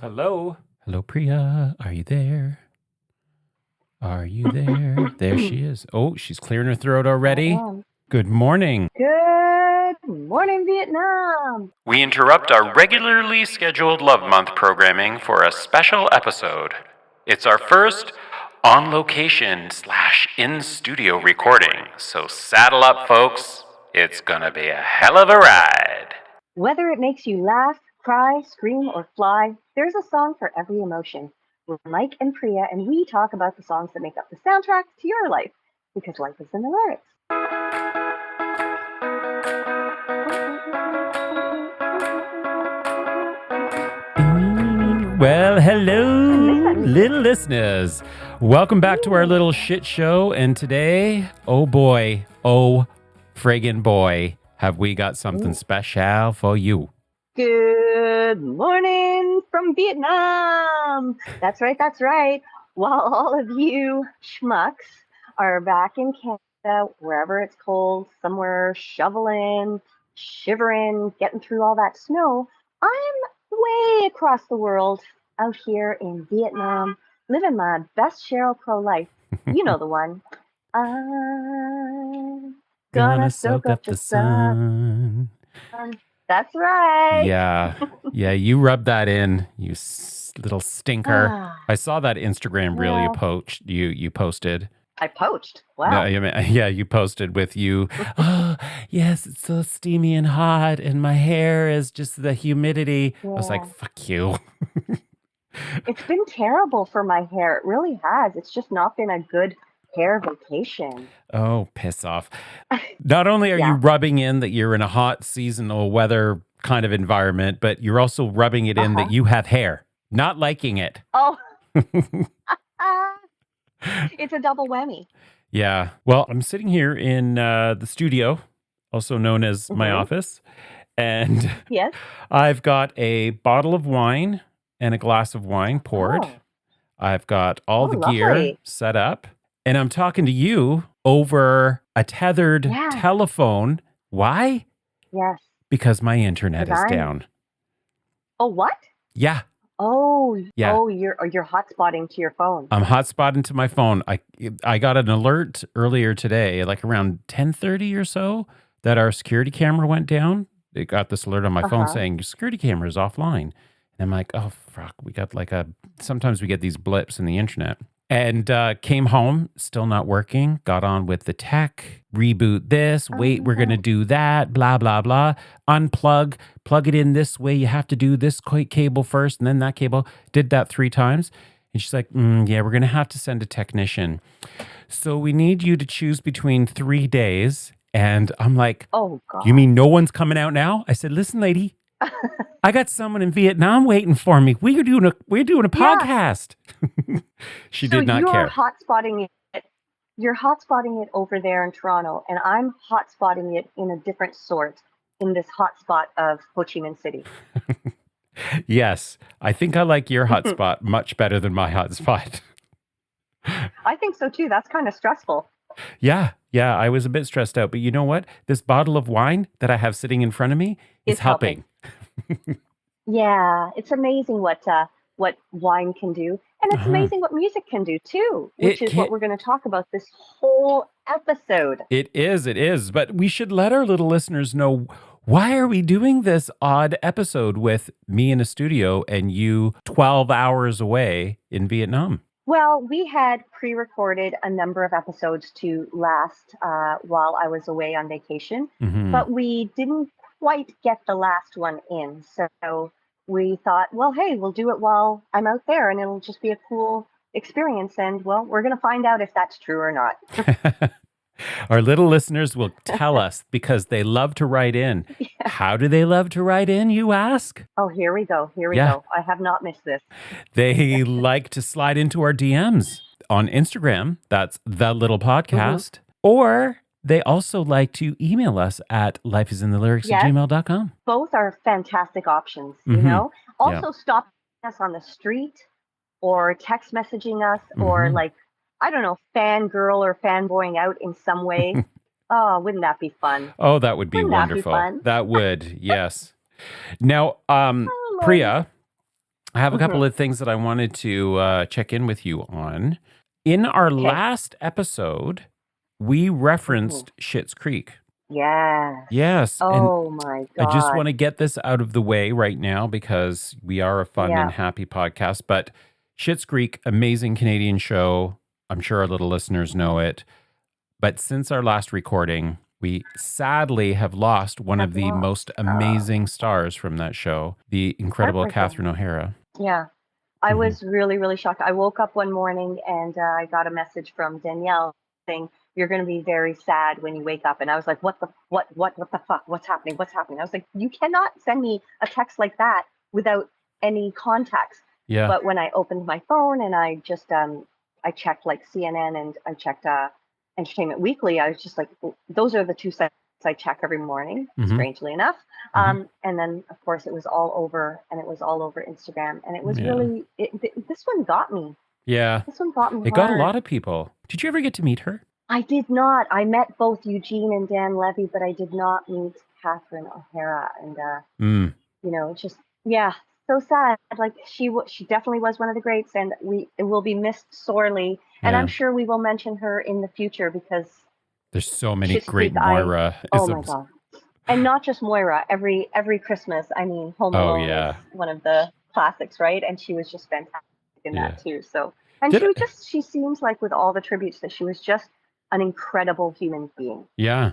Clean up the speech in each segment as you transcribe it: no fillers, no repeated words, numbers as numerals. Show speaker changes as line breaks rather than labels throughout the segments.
Hello. Hello, Priya. Are you there? Are you there? There she is. Oh, she's clearing her throat already. Good morning.
Good morning, Vietnam.
We interrupt our regularly scheduled Love Month programming for a special episode. It's our first on location / in studio recording, so saddle up, folks. It's gonna be a hell of a ride.
Whether it makes you laugh, cry, scream, or fly, there's a song for every emotion. We're Mike and Priya, and we talk about the songs that make up the soundtrack to your life, because life is in the lyrics.
Well, hello, little listeners. Welcome back to our little shit show. And today, oh boy, oh friggin' boy, have we got something special for you.
Good morning from Vietnam. That's right. While all of you schmucks are back in Canada, wherever it's cold, somewhere shoveling, shivering, getting through all that snow, I'm way across the world out here in Vietnam, living my best Sheryl Crow life. You know the one. I'm gonna soak up the sun. That's right.
Yeah, you rubbed that in, you little stinker. I saw that Instagram reel you posted.
I poached. Wow.
No, you posted with you. Oh, yes, it's so steamy and hot, and my hair is just the humidity. Yeah. I was like, fuck you.
It's been terrible for my hair. It really has. It's just not been a good hair vacation.
Oh, piss off. Not only are you rubbing in that you're in a hot seasonal weather kind of environment, but you're also rubbing it in that you have hair. Not liking it.
Oh. It's a double whammy.
Yeah. Well, I'm sitting here in the studio, also known as my office. And
yes,
I've got a bottle of wine and a glass of wine poured. Oh. I've got all the gear set up. And I'm talking to you over a tethered telephone. Why?
Yes.
Because my internet is down.
Oh, what?
Yeah.
Oh, yeah. Oh, you're hotspotting to your phone.
I'm hotspotting to my phone. I got an alert earlier today, like around 10:30 or so, that our security camera went down. It got this alert on my phone saying your security camera is offline. And I'm like, oh, fuck. We got sometimes we get these blips in the internet. And came home, still not working, got on with the tech, reboot this, wait, we're going to do that, blah, blah, blah, unplug, plug it in this way, you have to do this cable first and then that cable. Did that 3 times. And she's like, yeah, we're going to have to send a technician. So we need you to choose between 3 days. And I'm like, oh, God. You mean no one's coming out now? I said, listen, lady. I got someone in Vietnam waiting for me. We're doing a podcast. She did not care.
You're hotspotting it over there in Toronto, and I'm hotspotting it in a different sort in this hotspot of Ho Chi Minh City.
Yes, I think I like your hotspot much better than my hotspot.
I think so too. That's kind of stressful.
Yeah, I was a bit stressed out, but you know what? This bottle of wine that I have sitting in front of me is helping.
Yeah, it's amazing what wine can do, and it's amazing what music can do too, which is what we're going to talk about this whole episode.
It is, but we should let our little listeners know, why are we doing this odd episode with me in a studio and you 12 hours away in Vietnam?
Well, we had pre-recorded a number of episodes to last while I was away on vacation, but we didn't quite get the last one in. So we thought, well, hey, we'll do it while I'm out there and it'll just be a cool experience. And well, we're going to find out if that's true or not.
Our little listeners will tell us because they love to write in. Yeah. How do they love to write in, you ask?
Oh, here we go. I have not missed this.
They like to slide into our DMs on Instagram. That's The Little Podcast. Or they also like to email us at lifeisinthelyrics@gmail.com.
Both are fantastic options, you know? Also, stop us on the street or text messaging us or I don't know, fangirl or fanboying out in some way. Oh, wouldn't that be fun?
Oh, that would be wonderful. That would, yes. Now, Priya, I have a couple
Hmm.
of things that I wanted to check in with you on. In our
Okay.
last episode, we
Hmm.
referenced Schitt's Creek.
Yes.
Yes, and
Oh my
I just
God.
want to get this out of the way right now because we are a fun
Yeah.
and happy podcast. But Schitt's Creek, amazing Canadian show. I'm sure our little listeners know it. But since our last recording, we sadly have lost one
Have
of the most
lost.
amazing stars from that show, the incredible
Heartbreaking.
Catherine O'Hara.
Yeah. I
Hmm.
was really, really shocked. I woke up one morning and I got a message from Danielle saying, "You're going to be very sad when you wake up." And I was like, what the fuck? What's happening? What's happening? I was like, you cannot send me a text like that without any context.
Yeah.
But when I opened my phone and I just, I checked like CNN and I checked Entertainment Weekly, I was just like, those are the two sites I check every morning,
Hmm.
strangely enough.
Hmm.
And then, of course, it was all over, and it was all over Instagram, and it was
Yeah.
really this one got me.
Yeah.
This one got me
It got a
hard.
lot of people. Did you ever get to meet her?
I did not. I met both Eugene and Dan Levy, but I did not meet Catherine O'Hara. And
Mm.
it's just yeah, so sad. Like she definitely was one of the greats, and we it will be missed sorely. And I'm
Yeah.
sure we will mention her in the future because
There's so many
Schitt's
great
Creek.
Moira
Oh my
isms.
god. And not just Moira. Every Christmas, I mean, Home
Oh,
Alone is
yeah.
one of the classics, right? And she was just fantastic in
Yeah.
that too. So, and
Did it?
she seems like with all the tributes that she was just an incredible human being.
Yeah.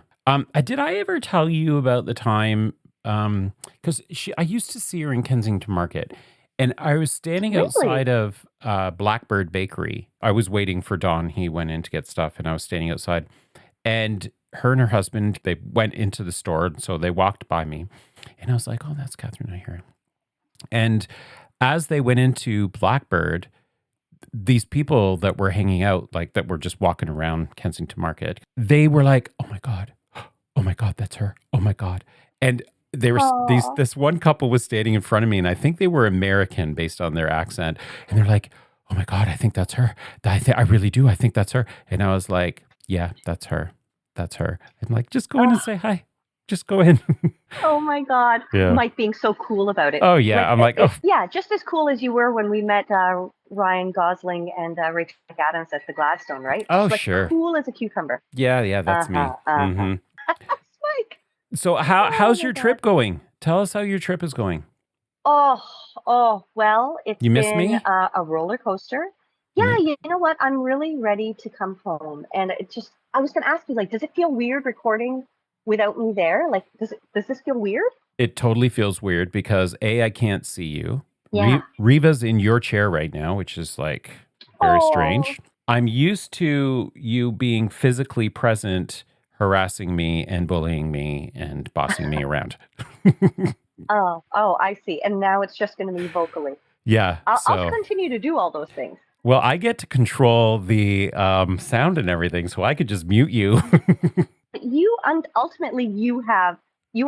Did I ever tell you about the time? Because I used to see her in Kensington Market, and I was standing outside
Really?
of Blackbird Bakery. I was waiting for Don. He went in to get stuff, and I was standing outside. And her and her husband, they went into the store, and so they walked by me, and I was like, "Oh, that's Catherine O'Hara." And as they went into Blackbird, these people that were hanging out, like that were just walking around Kensington Market, they were like, oh my God, that's her. Oh my God. And they were
Oh,
this one couple was standing in front of me, and I think they were American based on their accent. And they're like, oh my God, I think that's her. I really do. I think that's her. And I was like, yeah, that's her. That's her. I'm like, just go in and
oh,
say hi. Just go in.
oh my God.
Yeah.
Mike being so cool about it.
Oh yeah.
Like,
I'm like, oh
yeah, just as cool as you were when we met Ryan Gosling and Rachel McAdams at the Gladstone, right?
oh
Just like
sure.
cool as a cucumber.
Yeah, yeah,
Uh
that's me.
huh. Uh huh.
Hmm.
Mike.
So
Oh
how's
my
your
God.
trip going? Tell us how your trip is going.
Oh, oh, well, it's
You miss
been
me?
a roller coaster. Yeah,
Yeah.
you know what? I'm really ready to come home. And it just, I was going to ask you, like, does it feel weird recording without me there? Like, does this feel weird?
It totally feels weird because I can't see you.
Yeah.
Reva's in your chair right now, which is like very
Oh,
strange. I'm used to you being physically present, harassing me and bullying me and bossing me around.
oh, I see. And now it's just going to be vocally.
Yeah.
I'll
So,
continue to do all those things.
well, I get to control the sound and everything, so I could just mute you.
But ultimately, you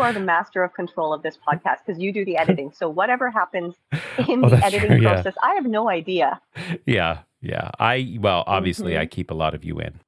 are the master of control of this podcast because you do the editing. So whatever happens in
Oh,
the
that's
editing
true. Yeah.
process, I have no idea.
Yeah. Yeah. Well, obviously, I
Hmm.
keep a lot of you in.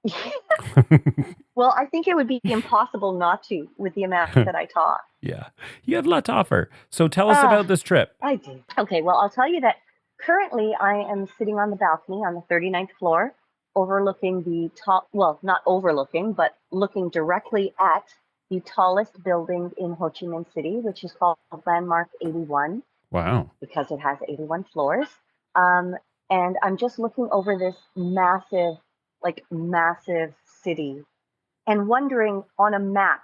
Well, I think it would be impossible not to with the amount that I talk.
Yeah. You have a lot to offer. So tell us
Ah,
about this trip.
I do. Okay, well, I'll tell you that currently I am sitting on the balcony on the 39th floor, overlooking the top, well, not overlooking, but looking directly at the tallest building in Ho Chi Minh City, which is called Landmark 81
Wow.
because it has 81 floors. Um, and I'm just looking over this massive, like massive city and wondering on a map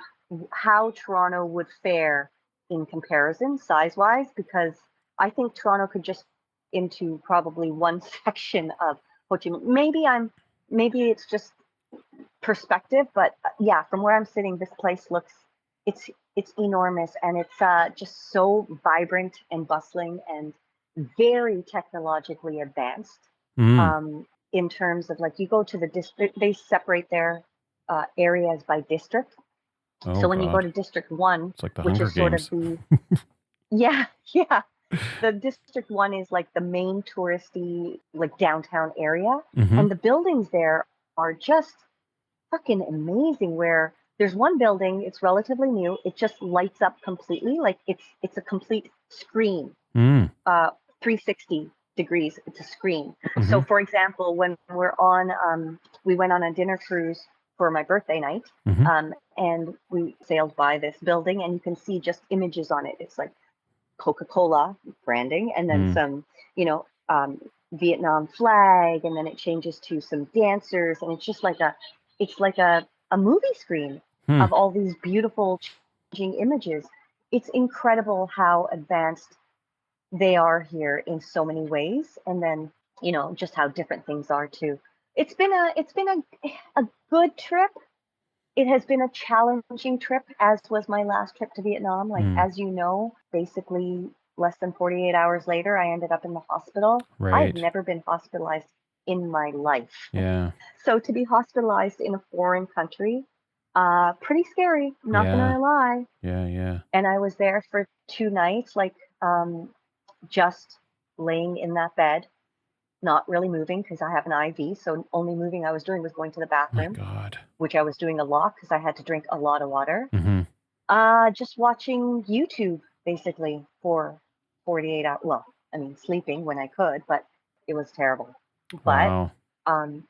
how Toronto would fare in comparison size wise, because I think Toronto could just into probably one section of Ho Chi Minh. Maybe it's just perspective, but yeah, from where I'm sitting, this place looks it's enormous and it's just so vibrant and bustling and very technologically advanced
Mm.
in terms of like you go to the district, they separate their areas by district.
Oh
So when you go
God.
to District One,
It's like the
which
Hunger
is sort of
Games.
the yeah, yeah, the District One is like the main touristy like downtown area,
Hmm.
and the buildings there are just fucking amazing. Where there's one building, it's relatively new, it just lights up completely, like it's a complete screen
Mm.
uh, 360 degrees. It's a screen.
Mm-hmm.
So, for example, when we went on a dinner cruise for my birthday night,
Mm-hmm.
and we sailed by this building, and you can see just images on it. It's like Coca-Cola branding, and then some, you know, Vietnam flag, and then it changes to some dancers, and it's like a movie screen
Hmm.
of all these beautiful changing images. It's incredible how advanced they are here in so many ways, and then just how different things are too. It's been a good trip. It has been a challenging trip, as was my last trip to Vietnam. Like,
Mm.
as you know, basically less than 48 hours later, I ended up in the hospital. I have
Right.
never been hospitalized in my life.
Yeah.
So to be hospitalized in a foreign country, pretty scary, not
Yeah.
gonna lie.
Yeah. Yeah.
And I was there for 2 nights, like, just laying in that bed, not really moving because I have an IV. So only moving I was doing was going to the
My
bathroom,
God.
which I was doing a lot because I had to drink a lot of water.
Mm-hmm.
Just watching YouTube basically for 48 hours. Well, I mean, sleeping when I could, but it was terrible. But
Wow.
um,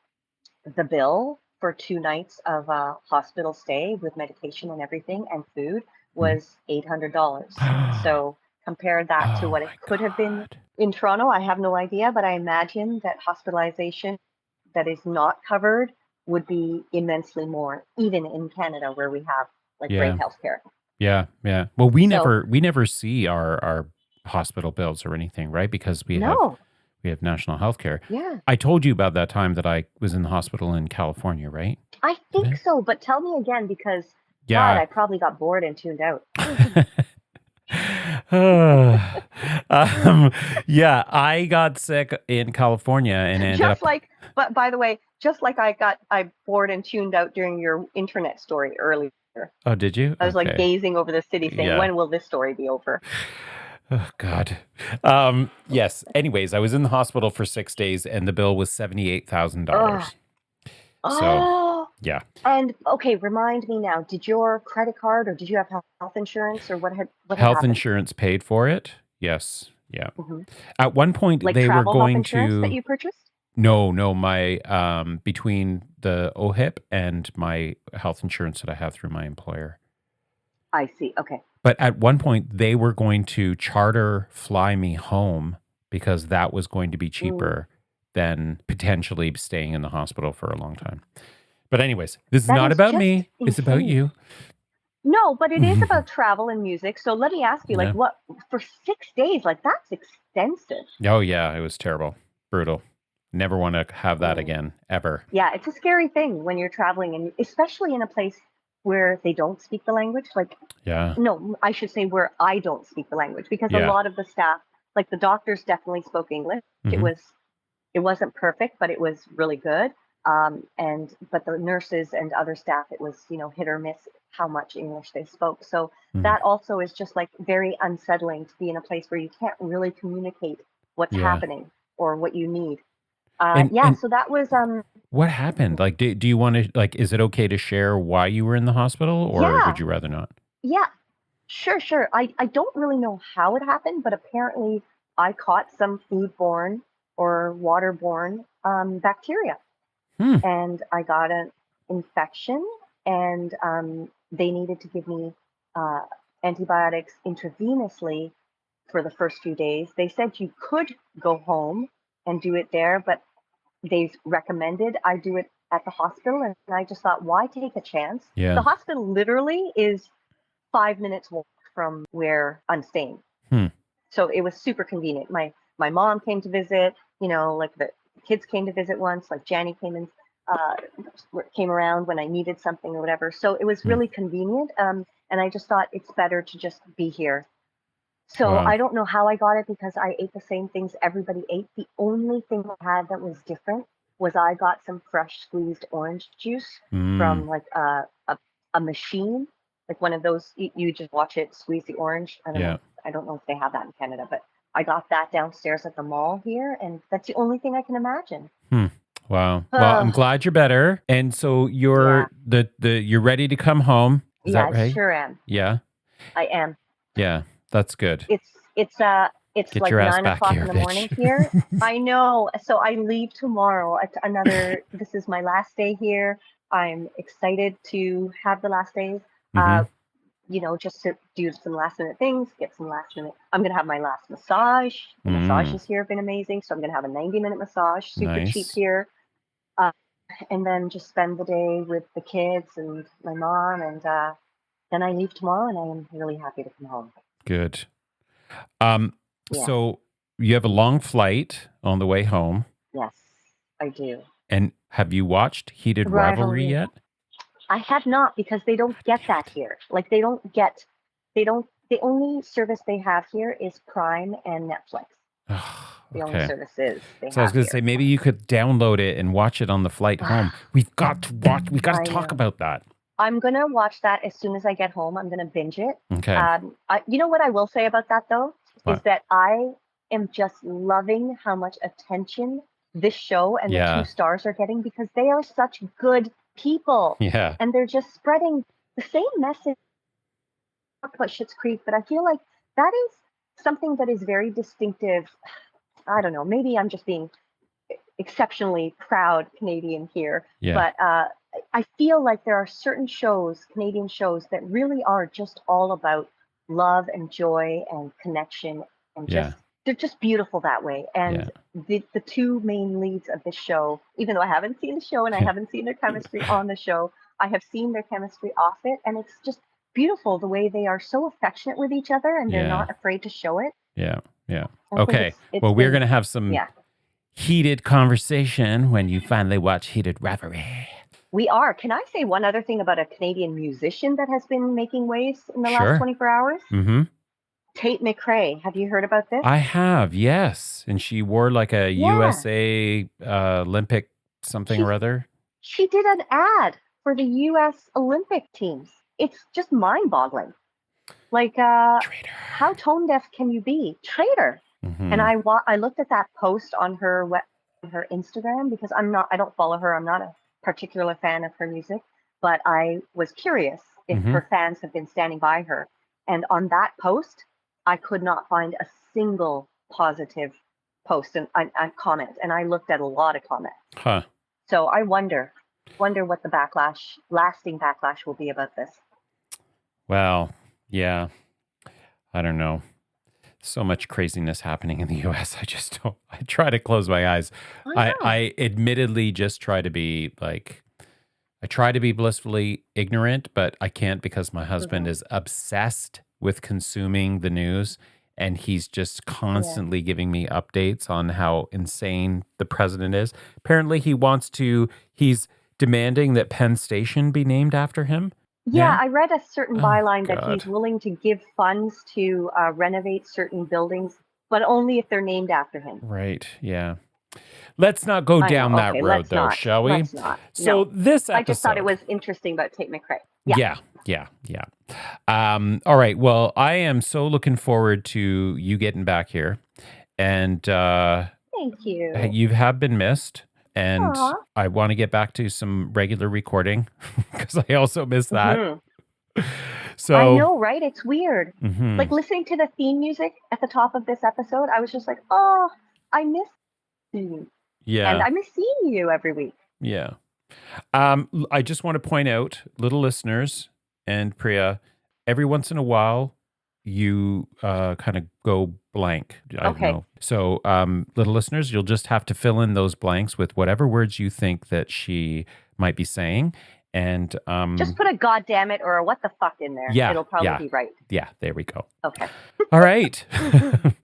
the bill for 2 nights of hospital stay with medication and everything and food
Mm.
was $800. So compare that to
Oh
what it
my
could have been
God.
in Toronto. I have no idea, but I imagine that hospitalization that is not covered would be immensely more, even in Canada where we have like great
Yeah.
healthcare.
Yeah. Yeah. Well, we
So
never see our hospital bills or anything, right? Because
no,
we have national health care.
yeah,
I told you about that time that I was in the hospital in California, right?
I
Did
think so. But tell me again, because God,
Yeah.
I probably got bored and tuned out.
um, yeah, I got sick in California and ended
Just
up.
like, but by the way, just like I bored and tuned out during your internet story earlier.
Oh, did you?
I was like
Okay.
gazing over the city saying,
Yeah.
when will this story be over?
Oh God. Yes. Anyways, I was in the hospital for 6 days and the bill was
Ugh.
$78,000. So
Oh,
yeah.
and okay, remind me now, did your credit card or did you have health insurance or what had
Health
happened?
insurance paid for it. Yes. Yeah.
Hmm.
At one point
Like
they were
travel health
going
insurance that
to
you purchased?
no, my between the OHIP and my health insurance that I have through my employer.
I see. Okay.
But at one point, they were going to charter fly me home because that was going to be
Mm,
cheaper than potentially staying in the hospital for a long time. But, anyways, this is
that
not
is
about
just
me. It's about
insane.
you.
No, but it is about travel and music. So let me ask you, like,
Yeah.
what for 6 days? Like, that's extensive.
Oh, yeah. It was terrible. Brutal. Never want to have that
Mm.
again, ever.
Yeah, it's a scary thing when you're traveling, and especially in a place where they don't speak the language. Like,
Yeah.
no, I should say where I don't speak the language, because a
Yeah.
lot of the staff, like the doctors, definitely spoke English. It
Hmm.
was it wasn't perfect, but it was really good. And but the nurses and other staff, it was hit or miss how much English they spoke. So
Mm.
that also is just like very unsettling to be in a place where you can't really communicate what's
Yeah.
happening or what you need.
And,
Yeah,
and
so that was
what happened? Like, do you want to, like, is it okay to share why you were in the hospital or would
yeah,
you rather not?
yeah, sure, sure. I don't really know how it happened, but apparently I caught some foodborne or waterborne bacteria,
Hmm.
and I got an infection, and they needed to give me uh, antibiotics intravenously for the first few days. They said you could go home and do it there, but they recommended I do it at the hospital, and I just thought, why take a chance?
Yeah.
The hospital literally is 5 minutes walk from where I'm staying.
Hmm.
So it was super convenient. My mom came to visit, like the kids came to visit once, like Janny uh, came around when I needed something or whatever. So it was
Hmm.
really convenient. And I just thought it's better to just be here. So
Wow.
I don't know how I got it because I ate the same things everybody ate. The only thing I had that was different was I got some fresh squeezed orange juice
Mm.
from like a machine, like one of those you just watch it squeeze the orange.
Yeah.
I don't know if they have that in Canada, but I got that downstairs at the mall here, and that's the only thing I can imagine.
Hmm. Wow. Well, I'm
Oh,
glad you're better. And so
yeah,
you're ready to come home. Is
yeah,
that
I
right?
sure am.
Yeah.
I am.
Yeah. That's good.
It's It's
Get
like
your ass
9
back
o'clock
here,
in the morning
bitch.
here. I know. So I leave tomorrow. This is my last day here. I'm excited to have the last days.
Mm-hmm.
Just to do some last minute things, get some last minute. I'm gonna have my last massage. The
Mm.
massages here have been amazing, so I'm gonna have a 90-minute massage, super cheap
Nice.
here, uh, and then just spend the day with the kids and my mom, and then I leave tomorrow, and I am really happy to come home.
Good. Um,
Yeah,
so you have a long flight on the way home,
yes, I do.
and have you watched Heated Rivalry
Rivalry.
yet?
I have not because they don't
God
get
damn
that
it.
here. Like they don't. The only service they have here is Prime and Netflix. The only
Okay.
services they
So I was
have
going to say
here.
maybe you could download it and watch it on the flight home. We've got to watch. We got to
I
talk
know.
about that.
I'm gonna watch that as soon as I get home. I'm gonna binge it.
Okay.
You know what I will say about that though is
What?
that I am just loving how much attention this show and the two
Yeah.
stars are getting because they are such good people
Yeah.
and they're just spreading the same message. Talk about Schitt's Creek, but I feel like that is something that is very distinctive. I don't know. Maybe I'm just being exceptionally proud Canadian here,
Yeah.
but I feel like there are certain shows, Canadian shows, that really are just all about love and joy and connection and
Yeah.
they're just beautiful that way.
Yeah.
And the two main leads of this show, even though I haven't seen the show and I haven't seen their chemistry on the show, I have seen their chemistry off it, and it's just beautiful the way they are so affectionate with each other and they're
Yeah.
not afraid to show it.
Yeah. Yeah.
I think
Okay.
it's
Well, we're
been
going to have some
yeah.
heated conversation when you finally watch Heated Rivalry.
We are. Can I say one other thing about a Canadian musician that has been making waves in the last
Sure.
24 hours?
Mm-hmm.
Tate McRae. Have you heard about this?
I have, yes. And she wore like a
Yeah.
USA Olympic something
She
or other.
she did an ad for the US Olympic teams. It's just mind-boggling. Like
Traitor.
how tone deaf can you be? Traitor. And
Mm-hmm.
I looked at that post on her Instagram because I don't follow her. I'm not a particular fan of her music, but I was curious if
Mm-hmm.
her fans have been standing by her. And on that post, I could not find a single positive post and comment. And I looked at a lot of comments.
Huh.
So I wonder what the lasting backlash will be about this.
Well, yeah. I don't know. So much craziness happening in the US. I just don't. I try to close my eyes.
I
I,
know.
I admittedly just try to be like, I try to be blissfully ignorant, but I can't because my husband
Mhm.
is obsessed with consuming the news. And he's just
Yeah.
constantly giving me updates on how insane the president is. Apparently, he's demanding that Penn Station be named after him
Yeah,
now.
I read a certain
Oh,
byline that
God.
he's willing to give funds to renovate certain buildings, but only if they're named after him.
Right. Yeah. Let's not go
I know.
down that
Okay,
road,
let's
though,
not.
shall we?
Let's not.
So,
No.
this
I just thought it
episode.
was interesting about Tate McRae. Yeah.
Yeah. Yeah. Yeah. All right. Well, I am so looking forward to you getting back here. And
Thank you.
you have been missed. And
Aw.
I want to get back to some regular recording because I also miss that.
Hmm. I
So,
know, right? It's weird.
mhm.
Like listening to the theme music at the top of this episode, I was just like, oh, I miss you. And
Yeah.
I miss seeing you every week.
Yeah. I just want to point out, little listeners and Priya, every once in a while, you kind of go blank. I don't
Okay.
know. So, little listeners, you'll just have to fill in those blanks with whatever words you think that she might be saying. And
Just put a goddamn it or a what the fuck in there.
yeah,
It'll probably be right.
yeah, there we go.
Okay.
All right.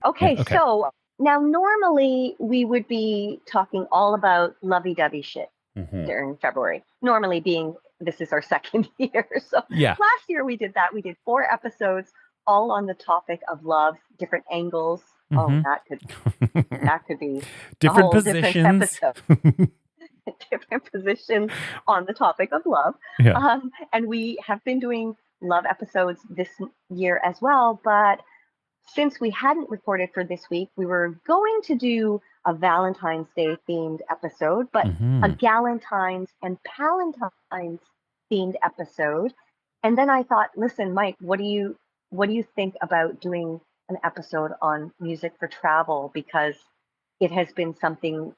Okay,
Okay.
so now normally we would be talking all about lovey-dovey shit
Mhm.
during February. Normally being this is our second year. So
Yeah.
last year we did that. We did 4 episodes all on the topic of love, different angles. Oh,
Mhm.
that could be a
Different
whole different
positions.
episode. Different positions on the topic of love.
Yeah.
And we have been doing love episodes this year as well. But since we hadn't recorded for this week, we were going to do a Valentine's Day themed episode, but a
Mhm.
Galentine's and Palentine's themed episode. And then I thought, listen, Mike, what do you think about doing an episode on music for travel because it has been something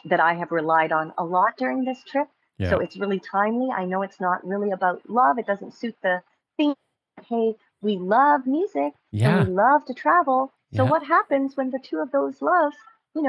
that I have relied on a lot during this trip. So
Yeah.
it's really timely. I know it's not really about love, it doesn't suit the theme. Hey, we love music and we
Yeah.
love to travel. So
Yeah.
what happens when the two of those loves,
Come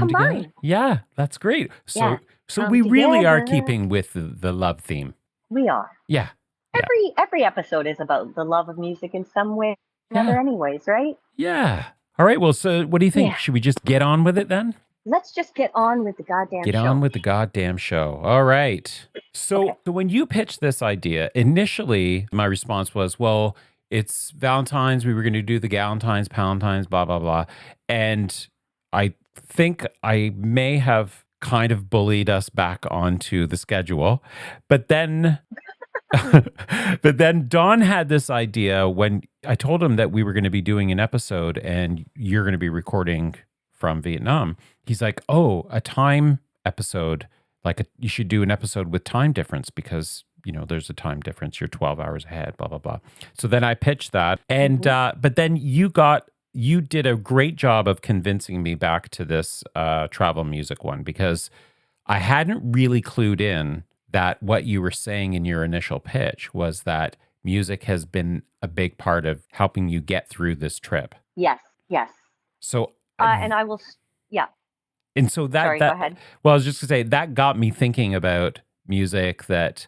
together.
combine?
Yeah, that's great.
Yeah,
So
come
we really are
together.
keeping with the love theme.
We are.
Yeah. Yeah.
Every episode is about the love of music in some way or
Yeah.
another, anyways, right?
Yeah. All right. Well, so what do you think?
Yeah.
Should we just get on with it then?
Let's just get on with the goddamn
Get on
show.
with the goddamn show. All right.
Okay.
So when you pitched this idea, initially my response was, well, it's Valentine's. We were going to do the Galentine's, Palentine's, blah, blah, blah. And I think I may have kind of bullied us back onto the schedule. But then but then Don had this idea when I told him that we were going to be doing an episode and you're going to be recording from Vietnam. He's like, "Oh, a time episode. You should do an episode with time difference because, there's a time difference. You're 12 hours ahead, blah blah blah." So then I pitched that and but then you did a great job of convincing me back to this travel music one because I hadn't really clued in that what you were saying in your initial pitch was that music has been a big part of helping you get through this trip.
Yes, yes.
So,
And I will, yeah.
and so
Sorry, go ahead.
well, I was just gonna say that got me thinking about music that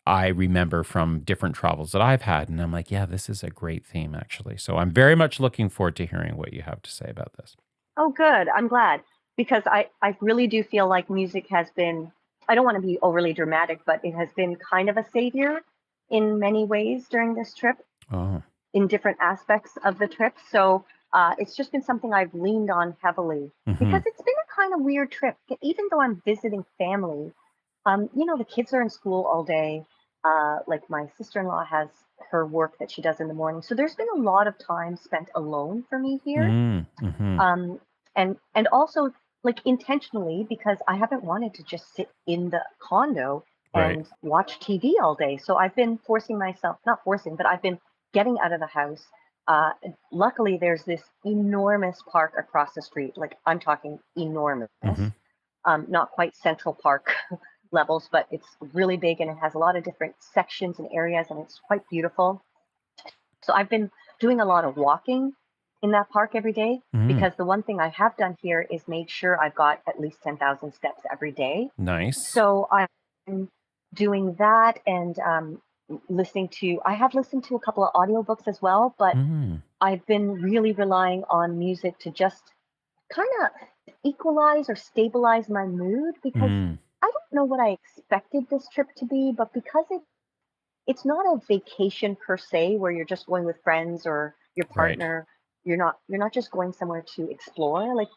I remember from different travels that I've had. And I'm like, yeah, this is a great theme actually. So I'm very much looking forward to hearing what you have to say about this.
Oh, good. I'm glad because I really do feel like music has been, I don't want to be overly dramatic, but it has been kind of a savior in many ways during this trip
Oh.
in different aspects of the trip. So it's just been something I've leaned on heavily because it's been a kind of weird trip. Even though I'm visiting family, the kids are in school all day. Like my sister-in-law has her work that she does in the morning. So there's been a lot of time spent alone for me here.
Mm-hmm.
And also like intentionally because I haven't wanted to just sit in the condo
Right.
and watch TV all day. So I've been forcing myself, not forcing, but I've been getting out of the house. Luckily, there's this enormous park across the street. Like I'm talking enormous, not quite Central Park levels, but it's really big and it has a lot of different sections and areas and it's quite beautiful. So I've been doing a lot of walking in that park every day because the one thing I have done here is made sure I've got at least 10,000 steps every day.
Nice.
So I'm doing that and I have listened to a couple of audiobooks as well, but I've been really relying on music to just kind of equalize or stabilize my mood because I don't know what I expected this trip to be, but because it's not a vacation per se where you're just going with friends or your partner. You're not just going somewhere to explore. Like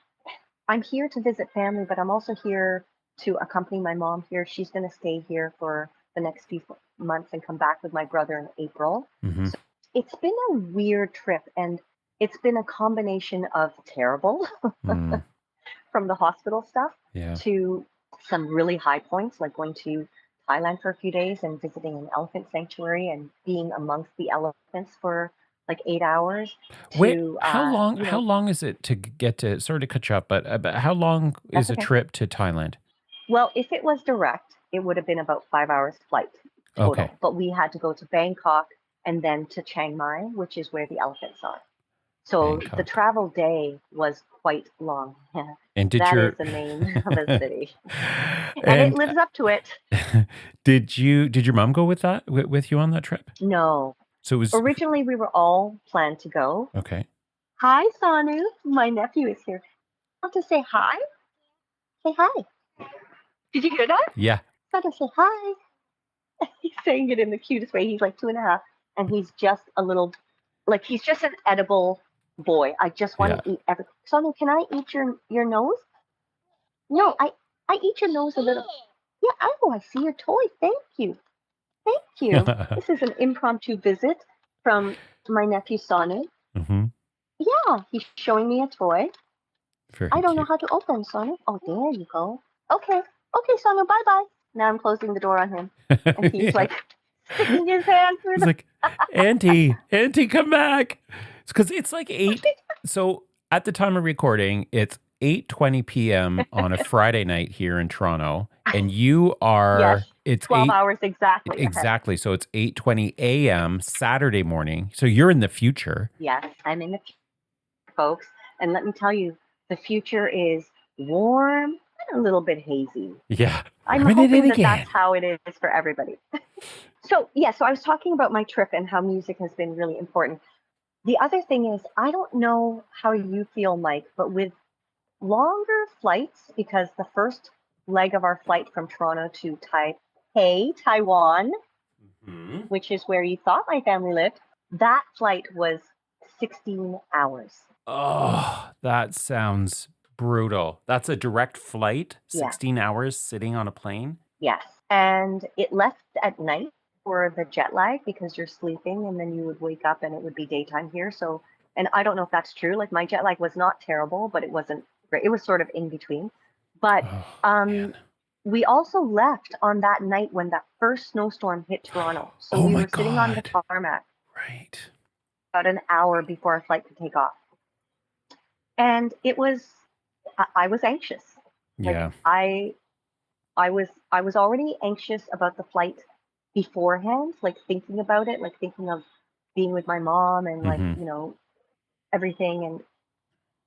I'm here to visit family, but I'm also here to accompany my mom here. She's going to stay here for the next few months and come back with my brother in April. So it's been a weird trip and it's been a combination of terrible from the hospital stuff to some really high points, like going to Thailand for a few days and visiting an elephant sanctuary and being amongst the elephants for like 8 hours.
Wait, how long is it to get to? Sorry to cut you up, but how long is a trip to Thailand?
Well, if it was direct, it would have been about 5 hours flight total.
Okay.
But we had to go to Bangkok and then to Chiang Mai, which is where the elephants are. So
Bangkok.
the travel day was quite long.
And
is the name of the city, and it lives up to it.
Did your mom go with you on that trip?
No.
So it was
originally we were all planned to go.
Okay.
Hi, Sanu. My nephew is here. Want to say hi? Say hi. Did you hear that?
Yeah.
Want to say hi? He's saying it in the cutest way. He's like 2.5, and he's just a little, like he's just an edible boy. I just want to eat everything. Sanu, can I eat your nose? No, I eat your nose a little. Yeah. Oh, I see your toy. Thank you. Thank you. This is an impromptu visit from my nephew Sanu. Yeah, he's showing me a toy. I don't know how to open, Sanu. Oh, there you go. Okay, Sanu, bye-bye. Now I'm closing the door on him. And he's like sticking his hand through
He's like, Auntie, come back. because it's like 8. So at the time of recording, it's 8:20 p.m. on a Friday night here in Toronto, and you
Yes,
are it's
12 hours exactly ahead.
exactly. So it's 8:20 a.m. Saturday morning. So you're in the future.
Yes, I'm in the future, folks. And let me tell you, the future is warm and a little bit hazy.
Yeah.
I'm
Ruining it
hoping that
again.
that's how it is for everybody. So I was talking about my trip and how music has been really important. The other thing is, I don't know how you feel, Mike, but with longer flights, because the first leg of our flight from Toronto to Taipei, Taiwan,
Mhm.
which is where you thought my family lived, that flight was 16 hours.
Oh, that sounds brutal. That's a direct flight,
Yeah,
16 hours sitting on a plane.
yes. And it left at night for the jet lag because you're sleeping and then you would wake up and it would be daytime here. So, and I don't know if that's true. Like my jet lag was not terrible, but it wasn't great. It was sort of in between. But
Oh,
um,
man.
we also left on that night when that first snowstorm hit Toronto. So
Oh
we
my
were sitting on the
God.
tarmac
Right.
about an hour before our flight could take off. And I was anxious. Like
Yeah.
I was already anxious about the flight beforehand, like thinking about it, like thinking of being with my mom and like,
Hmm.
everything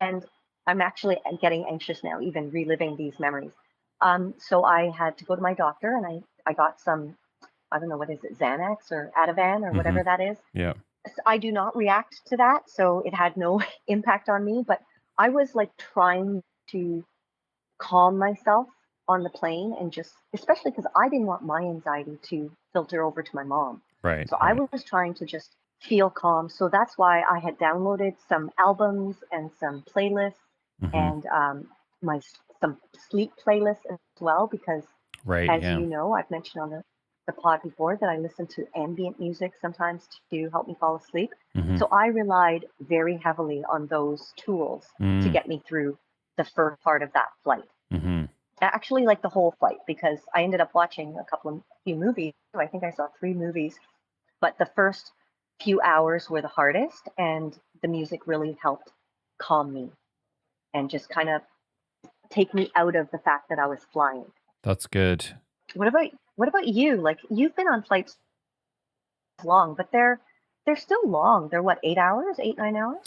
and I'm actually getting anxious now, even reliving these memories. So I had to go to my doctor and I got some, I don't know, what is it, Xanax or Ativan or
Hmm.
whatever that is.
Yeah.
I do not react to that, so it had no impact on me, but I was like trying to calm myself on the plane and just, especially because I didn't want my anxiety to filter over to my mom.
Right.
So I
Right.
was trying to just feel calm. So that's why I had downloaded some albums and some playlists
Hmm.
and my some sleep playlists as well, because
Right.
as
Yeah.
you know, I've mentioned on the pod before that I listen to ambient music sometimes to help me fall asleep.
Hmm.
So I relied very heavily on those tools to
Mm.
get me through the first part of that flight.
Hmm.
Actually, like the whole flight, because I ended up watching few movies. I think I saw three movies, but the first few hours were the hardest, and the music really helped calm me and just kind of take me out of the fact that I was flying.
That's good.
What about you? Like you've been on flights long, but they're still long. They're what, 8 hours, 8, 9 hours?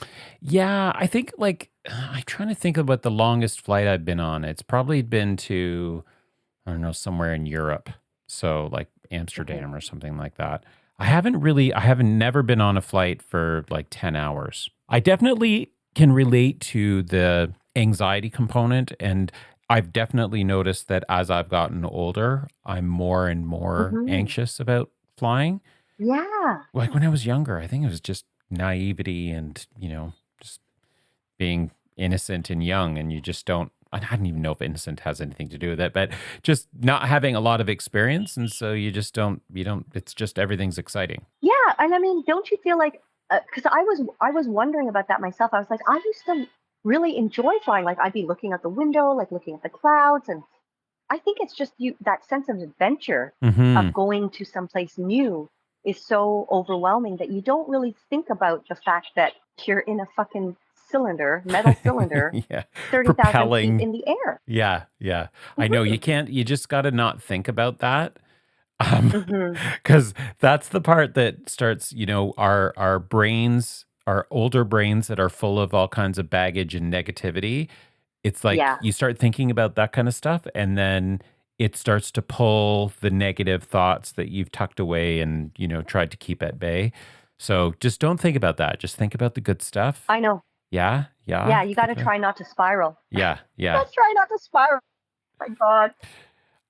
Yeah. I think like I'm trying to think about the longest flight I've been on. It's probably been to, I don't know, somewhere in Europe. So like
Hmm.
Amsterdam or something like that. I haven't never been on a flight for like 10 hours. I definitely can relate to the anxiety component. And I've definitely noticed that as I've gotten older, I'm more and more
Hmm.
anxious about flying.
Yeah.
Like when I was younger, I think it was just naivety and, just being innocent and young, and you just don't. I don't even know if innocent has anything to do with it, but just not having a lot of experience, and so you just don't. You don't. It's just everything's exciting.
Yeah, and I mean, don't you feel like because I was wondering about that myself. I was like, I used to really enjoy flying. Like I'd be looking out the window, like looking at the clouds, and I think it's just you that sense of adventure
Hmm.
of going to someplace new is so overwhelming that you don't really think about the fact that you're in a fucking metal cylinder,
Yeah,
30,000 feet
propelling.
in the air.
Yeah, yeah. I know you
Hmm.
can't. You just got to not think about that. Um,
Hmm.
because that's the part that starts, our brains, our older brains that are full of all kinds of baggage and negativity. It's like
Yeah,
you start thinking about that kind of stuff, and then it starts to pull the negative thoughts that you've tucked away and, tried to keep at bay. So just don't think about that. Just think about the good stuff.
I know.
Yeah, yeah.
Yeah, you got
Think
to
about
try not to spiral.
yeah, yeah.
Let's try not to spiral. My God.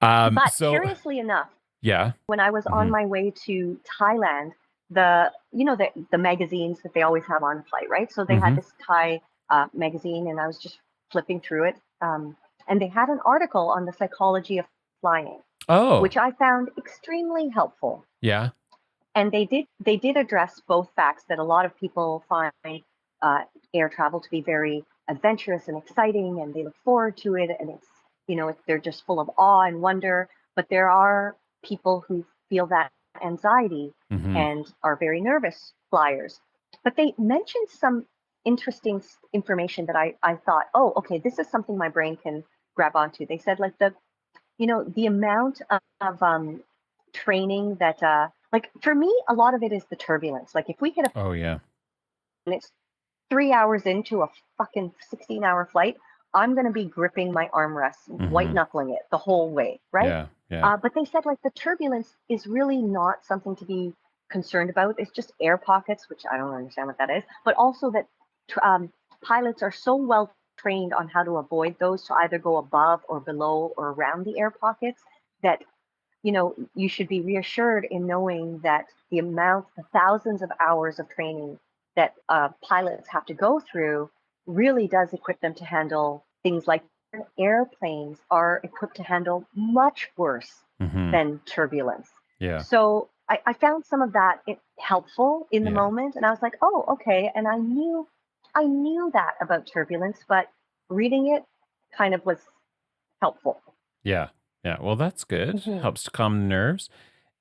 But
So
curiously enough,
yeah.
when I was on
Hmm.
my way to Thailand, the magazines that they always have on flight, right? So they had
Hmm.
this Thai magazine, and I was just flipping through it, and they had an article on the psychology of flying,
Oh,
which I found extremely helpful.
yeah.
And they did address both facts that a lot of people find uh, air travel to be very adventurous and exciting, and they look forward to it, and it's they're just full of awe and wonder. But there are people who feel that anxiety
Hmm.
and are very nervous flyers. But they mentioned some interesting information that I thought, oh, okay, this is something my brain can grab onto. They said like the amount of training that like for me, a lot of it is the turbulence. Like if we hit a
Oh yeah.
and it's 3 hours into a fucking 16-hour flight, I'm gonna be gripping my armrests, white
Mm-hmm.
knuckling it the whole way, right?
Yeah. Yeah.
But they said like the turbulence is really not something to be concerned about. It's just air pockets, which I don't understand what that is, but also that pilots are so well trained on how to avoid those to either go above or below or around the air pockets that you should be reassured in knowing that the thousands of hours of training that pilots have to go through really does equip them to handle things like airplanes are equipped to handle much worse
Mm-hmm.
than turbulence.
Yeah.
So I found some of that helpful in the
Yeah.
moment, and I was like, oh, okay. And I knew that about turbulence, but reading it kind of was helpful.
Yeah. Yeah. Well, that's good.
Hmm.
Helps to calm the nerves.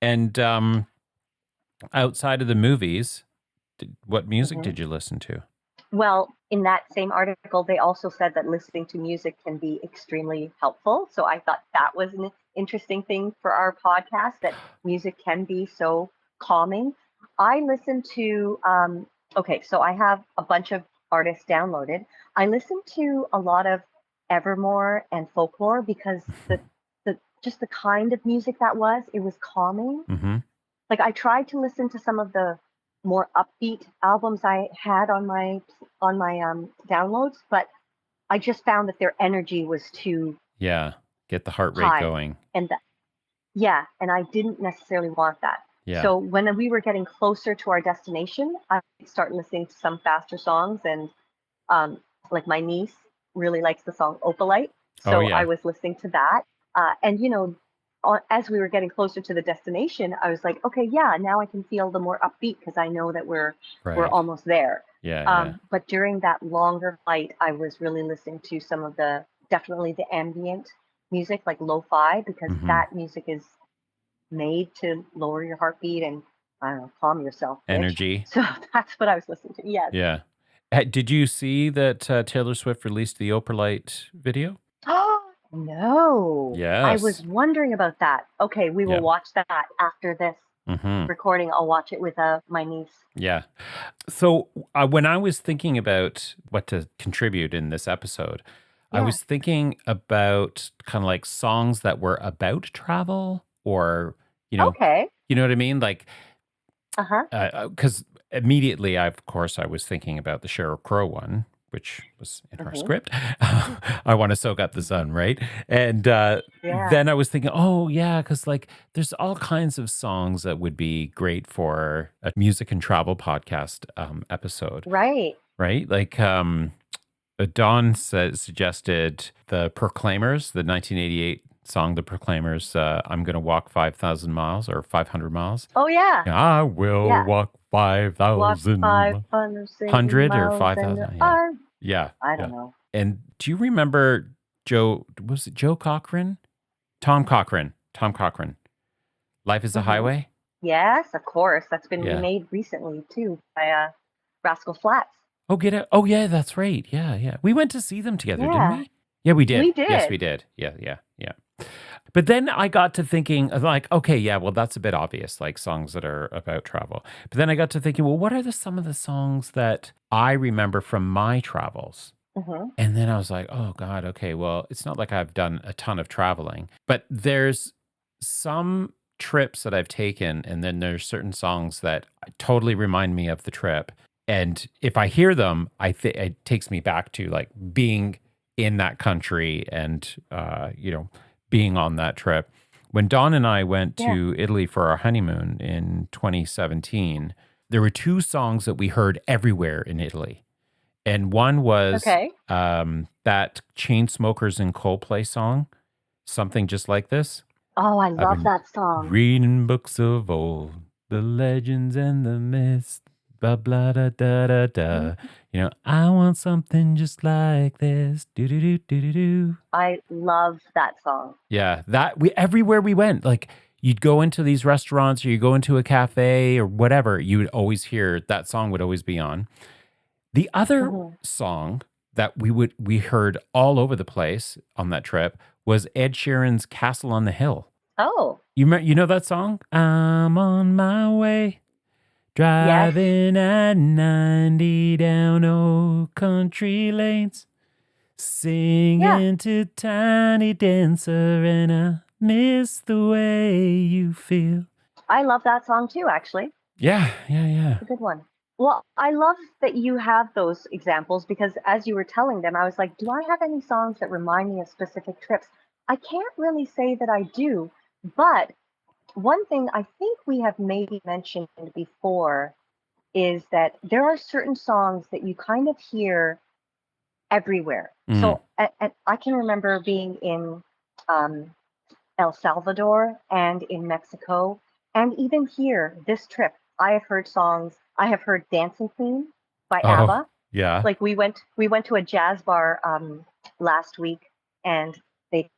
And outside of the movies, what music
Hmm.
did you listen to?
Well, in that same article, they also said that listening to music can be extremely helpful. So I thought that was an interesting thing for our podcast that music can be so calming. I listen to, okay, so I have a bunch of artists downloaded. I listen to a lot of Evermore and folklore because the just the kind of music that was, it was calming.
Mm-hmm.
Like I tried to listen to some of the more upbeat albums I had on my downloads, but I just found that their energy was too
Yeah. Get the heart rate
high,
going.
and yeah, and I didn't necessarily want that.
Yeah.
So when we were getting closer to our destination, I started listening to some faster songs, and um, like my niece really likes the song Opalite,
Oh
so I
yeah.
was listening to that. And as we were getting closer to the destination, I was like, okay, yeah, now I can feel the more upbeat because I know that we're
Right.
almost there.
Yeah. Yeah.
But during that longer flight, I was really listening to some of the definitely the ambient music, like lo-fi, because
Mm-hmm.
that music is made to lower your heartbeat and I don't know, calm yourself, bitch.
Energy.
So that's what I was listening to. Yes.
Yeah. Did you see that Taylor Swift released the Oprah Light video?
Oh, no. I was
Yes.
wondering about that. Okay, we will
Yeah.
watch that after this
Mm-hmm.
recording. I'll watch it with my niece.
Yeah. So when I was thinking about what to contribute in this episode, I
Yeah.
was thinking about kind of like songs that were about travel or, you know,
Okay.
you know what I mean? Like,
Uh-huh.
because immediately, of course, I was thinking about the Sheryl Crow one, which was in our
Hmm.
script. I want to soak up the sun, right? And
Yeah.
then I was thinking, oh yeah, because like there's all kinds of songs that would be great for a music and travel podcast episode,
Right.
right? Like Dawn suggested the Proclaimers, the 1988 song, The Proclaimers. I'm gonna walk 5,000 miles or 500 miles.
Oh yeah.
I will
Yeah.
walk
Walk
5,000
500
100 or
miles and
5,000. Yeah.
I
Yeah.
I
Yeah.
don't know.
And do you remember was it Joe Cochran? Tom Cochran. Tom Cochran. Life is a
Hmm.
Highway?
Yes, of course. That's been
Yeah.
remade recently too by Rascal Flatts.
Oh, get it. Oh, yeah, that's right. Yeah. Yeah. We went to see them together, didn't
Yeah,
we? Yeah, we did.
we
Yes,
did.
we did. Yeah. Yeah. Yeah. But then I got to thinking, like, okay, yeah, well, that's a bit obvious, like songs that are about travel. But then I got to thinking, well, what are some of the songs that I remember from my travels?
Hmm.
And then I was like, oh God, okay, well, it's not like I've done a ton of traveling, but there's some trips that I've taken, and then there's certain songs that totally remind me of the trip. And if I hear them, it takes me back to like being in that country and being on that trip. When Dawn and I went
Yeah.
to Italy for our honeymoon in 2017, there were two songs that we heard everywhere in Italy. And one was
Okay.
that Chainsmokers and Coldplay song, Something Just Like This.
Oh, I
I've
love
been
that song.
reading books of old, the legends and the myths, blah, blah, da, da, da, da. I want something just like this. Do, do, do, do, do, do.
I love that song.
Yeah, everywhere we went, like you'd go into these restaurants or you go into a cafe or whatever, you would always hear that song would always be on. The other
Hmm.
song that we heard all over the place on that trip was Ed Sheeran's Castle on the Hill.
Oh,
You know that song? I'm on my way,
yes.
driving at 90 down old country lanes,
Yeah,
singing to Tiny Dancer, and I miss the way you feel.
I love that song too, actually.
Yeah, yeah, yeah.
It's a good one. Well, I love that you have those examples because as you were telling them, I was like, do I have any songs that remind me of specific trips? I can't really say that I do, but one thing I think we have maybe mentioned before is that there are certain songs that you kind of hear everywhere.
Mm.
So and I can remember being in um, El Salvador and in Mexico, and even here, this trip, I have heard songs. I have heard "Dancing Queen" by
Oh,
ABBA.
yeah.
Like we went to a jazz bar last week, and they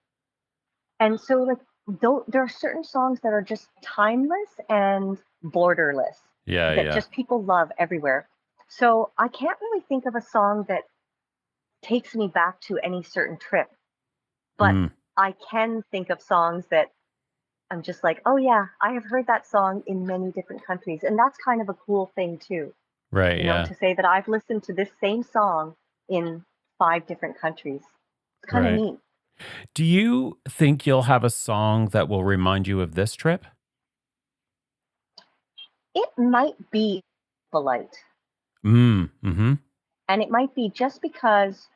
and so like though there are certain songs that are just timeless and borderless
Yeah,
that
yeah.
just people love everywhere. So I can't really think of a song that takes me back to any certain trip, but
Mm.
I can think of songs that I'm just like, oh yeah, I have heard that song in many different countries. And that's kind of a cool thing too,
Right, yeah.
to say that I've listened to this same song in 5 different countries. It's kind of
Right.
neat.
Do you think you'll have a song that will remind you of this trip?
It might be polite.
Mhm.
And it might be just because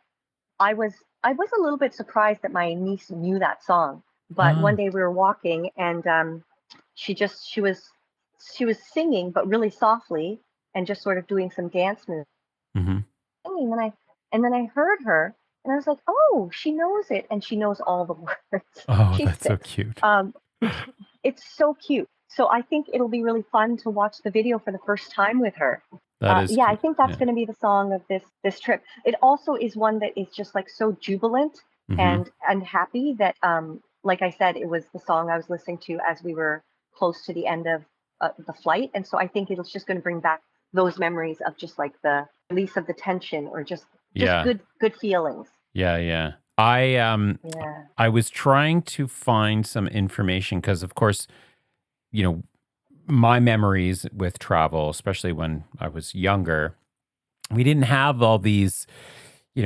I was I was a little bit surprised that my niece knew that song. But one
Oh.
day we were walking and she was singing but really softly and just sort of doing some dance moves.
Mhm.
Singing, and then I heard her and I was like, "Oh, she knows it and she knows all the words."
Oh,
She's
that's so
6.
cute.
Um, it's so cute. So I think it'll be really fun to watch the video for the first time with her.
That is
Yeah, I
cute.
think that's
Yeah.
going to be the song of this trip. It also is one that is just like so jubilant
Mhm.
and happy that like I said, it was the song I was listening to as we were close to the end of the flight, and so I think it's just going to bring back those memories of just like the release of the tension or just
Yeah.
good feelings.
Yeah, yeah. I was trying to find some information because of course, you know, my memories with travel, especially when I was younger, we didn't have all these,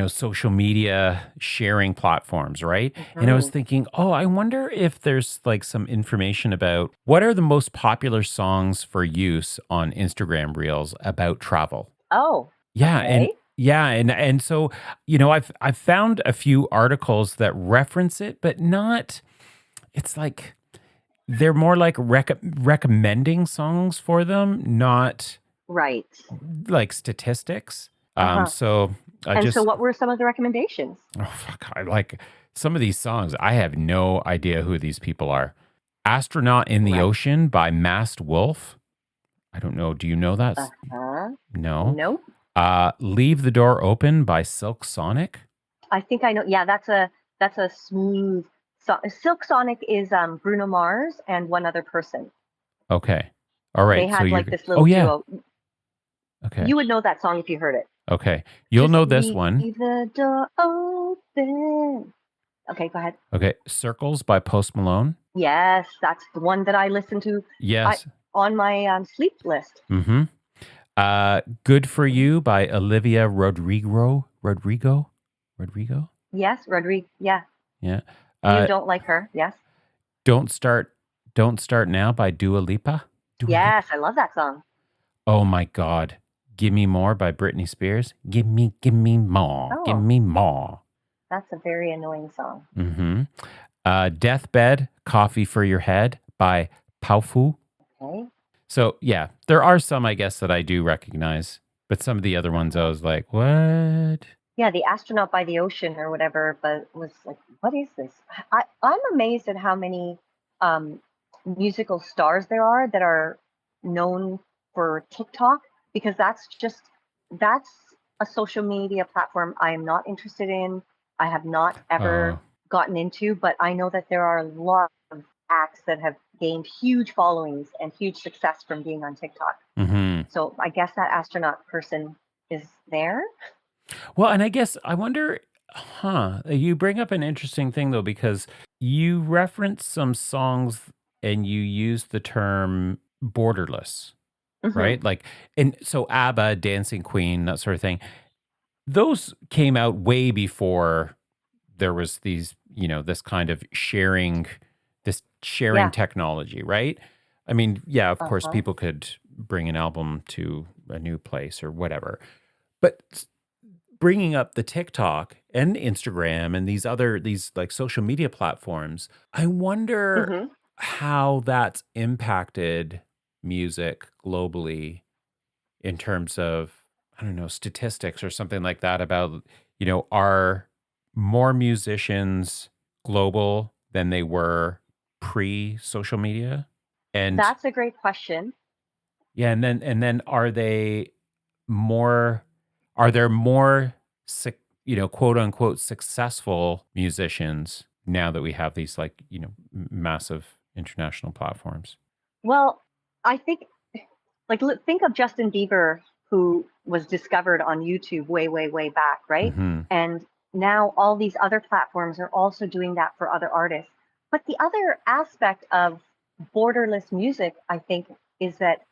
social media sharing platforms, right? And I was
Hmm.
thinking, oh, I wonder if there's like some information about what are the most popular songs for use on Instagram Reels about travel.
Oh,
Yeah, and
okay.
yeah, and so, I've found a few articles that reference it, but not it's like they're more like recommending songs for them, not
Right.
like statistics.
Uh-huh.
So I
And so
just
what were some of the recommendations?
oh fuck, I like some of these songs. I have no idea who these people are. Astronaut in the
Right.
Ocean by Masked Wolf. I don't know. Do you know that?
Uh-huh.
No.
Nope.
Leave the Door Open by Silk Sonic.
I think I know. Yeah, that's a smooth. Silk Sonic is Bruno Mars and one other person.
Okay. All
They
right. So
had
you're
like this
oh
little
yeah.
duo.
Okay.
You would know that song if you heard it.
Okay. You'll
Just
know this
leave
one.
the door open. Okay, go ahead.
Okay. Circles by Post Malone.
Yes, that's the one that I listen to. I
Yes.
on my sleep list.
Mm-hmm. Good for You by Olivia Rodrigo. Rodrigo.
Yes, Rodrigo. Yeah,
Yeah.
you
Uh,
don't like her. Yes,
Don't Start Don't Start Now by Dua Lipa. Dua Lipa.
yes, I love that song.
Oh my God. Give Me More by Britney Spears. Give me more. Give
Oh,
me more.
that's a very annoying song.
Mm-hmm. Deathbed, Coffee for Your Head by Paufu.
Okay.
So yeah, there are some I guess that I do recognize, but some of the other ones I
Uh-huh.
was like, what?
Yeah, the astronaut by the ocean or whatever, but was like, what is this? I'm amazed at how many um, musical stars there are that are known for TikTok because that's a social media platform I am not interested in. I have not ever
Oh,
gotten into, but I know that there are a lot of acts that have gained huge followings and huge success from being on TikTok.
Hmm.
So I guess that astronaut person is there.
Well, and I guess I wonder, you bring up an interesting thing though, because you reference some songs and you use the term borderless,
Hmm.
right? Like, and so ABBA, Dancing Queen, that sort of thing, those came out way before there was these, this kind of this sharing
Yeah.
technology, right? I mean, yeah, of course,
Uh-huh.
people could bring an album to a new place or whatever. But bringing up the TikTok and Instagram and these like social media platforms, I wonder
Hmm.
how that's impacted music globally in terms of, I don't know, statistics or something like that about, are more musicians global than they were pre social media? And
That's a great question.
yeah, and then more are there more quote unquote successful musicians now that we have these like, massive international platforms?
Well, I think like think of Justin Bieber, who was discovered on YouTube way, way, way back, right?
Mhm.
And now all these other platforms are also doing that for other artists. But the other aspect of borderless music, I think, is that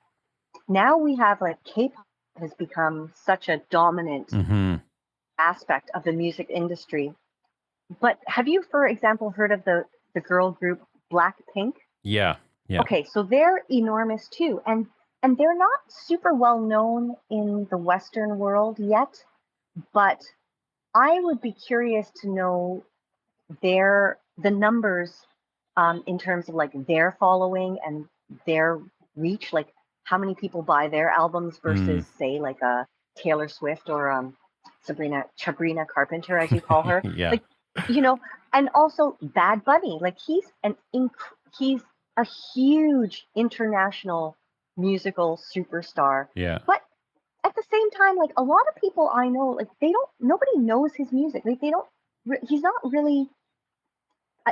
now we have like K-pop has become such a dominant
Mhm.
aspect of the music industry. But have you, for example, heard of the girl group Blackpink?
Yeah. Yeah.
Okay, so they're enormous too, and they're not super well known in the Western world yet, but I would be curious to know the numbers in terms of like their following and their reach, like how many people buy their albums
Mm.
versus say like a Taylor Swift or Sabrina Carpenter as you call her,
Yeah.
like you know, and also Bad Bunny, like he's a huge international musical superstar,
Yeah.
but at the same time, like a lot of people I know, like nobody knows his music, like they don't, he's not really,